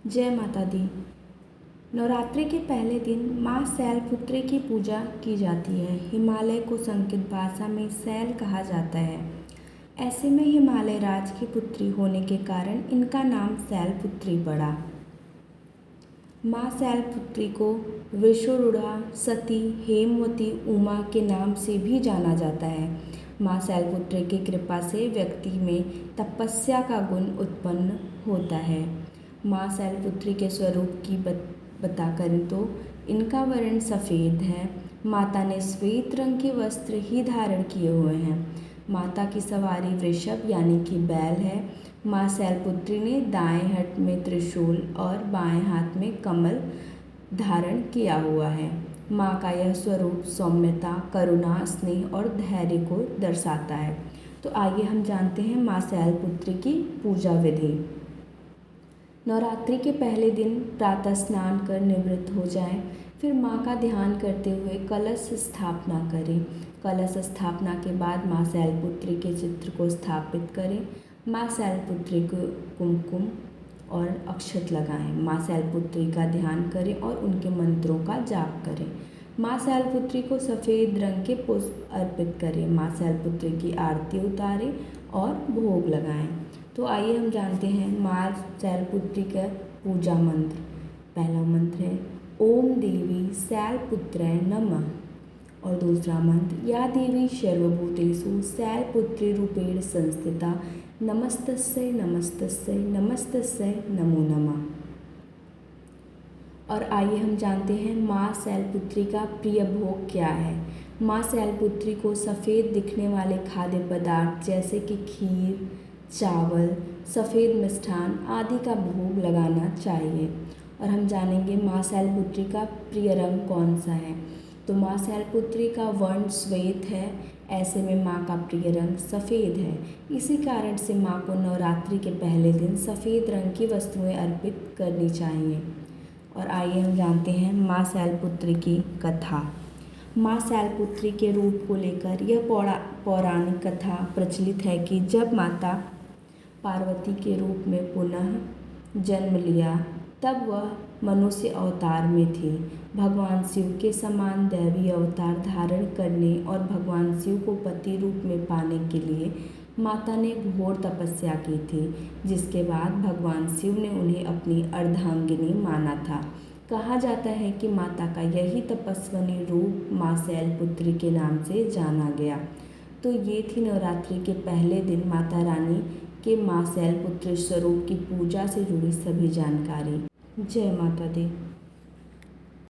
जय माता दी। नवरात्रि के पहले दिन माँ शैलपुत्री की पूजा की जाती है। हिमालय को संस्कृत भाषा में शैल कहा जाता है। ऐसे में हिमालय राज की पुत्री होने के कारण इनका नाम शैलपुत्री पड़ा। माँ शैलपुत्री को वृषोरूढ़ा, सती, हेमवती, उमा के नाम से भी जाना जाता है। माँ शैलपुत्री की कृपा से व्यक्ति में तपस्या का गुण उत्पन्न होता है। माँ शैलपुत्री के स्वरूप की बता करें तो इनका वर्ण सफ़ेद है। माता ने श्वेत रंग के वस्त्र ही धारण किए हुए हैं। माता की सवारी वृषभ यानी कि बैल है। माँ शैलपुत्री ने दाएं हाथ में त्रिशूल और बाएं हाथ में कमल धारण किया हुआ है। माँ का यह स्वरूप सौम्यता, करुणा, स्नेह और धैर्य को दर्शाता है। तो आइए हम जानते हैं माँ शैलपुत्री की पूजा विधि। नवरात्रि के पहले दिन प्रातः स्नान कर निवृत्त हो जाएं, फिर माँ का ध्यान करते हुए कलश स्थापना करें। कलश स्थापना के बाद माँ शैलपुत्री के चित्र को स्थापित करें। माँ शैलपुत्री को कुमकुम और अक्षत लगाएं। माँ शैलपुत्री का ध्यान करें और उनके मंत्रों का जाप करें। माँ शैलपुत्री को सफ़ेद रंग के पुष्प अर्पित करें। माँ शैलपुत्री की आरती उतारें और भोग लगाएं। तो आइए हम जानते हैं माँ शैलपुत्री का पूजा मंत्र। पहला मंत्र है ओम देवी शैलपुत्राय नमः और दूसरा मंत्र या देवी सर्वभूतेषु शैलपुत्री रूपेण संस्थिता नमस्तस्यै नमस्तस्यै नमस्तस्यै नमो नमः। और आइए हम जानते हैं माँ शैलपुत्री का प्रिय भोग क्या है। माँ शैलपुत्री को सफ़ेद दिखने वाले खाद्य पदार्थ जैसे कि खीर, चावल, सफ़ेद मिष्ठान आदि का भोग लगाना चाहिए। और हम जानेंगे माँ शैलपुत्री का प्रिय रंग कौन सा है। तो माँ शैलपुत्री का वर्ण श्वेत है। ऐसे में माँ का प्रिय रंग सफ़ेद है। इसी कारण से माँ को नवरात्रि के पहले दिन सफ़ेद रंग की वस्तुएं अर्पित करनी चाहिए। और आइए हम जानते हैं माँ शैलपुत्री की कथा। माँ शैलपुत्री के रूप को लेकर यह पौराणिक कथा प्रचलित है कि जब माता पार्वती के रूप में पुनः जन्म लिया तब वह मनुष्य अवतार में थी। भगवान शिव के समान दैवी अवतार धारण करने और भगवान शिव को पति रूप में पाने के लिए माता ने घोर तपस्या की थी, जिसके बाद भगवान शिव ने उन्हें अपनी अर्धांगिनी माना था। कहा जाता है कि माता का यही तपस्विनी रूप माँ शैलपुत्री के नाम से जाना गया। तो ये थी नवरात्रि के पहले दिन माता रानी के माँ शैलपुत्री स्वरूप की पूजा से जुड़ी सभी जानकारी। जय माता दी।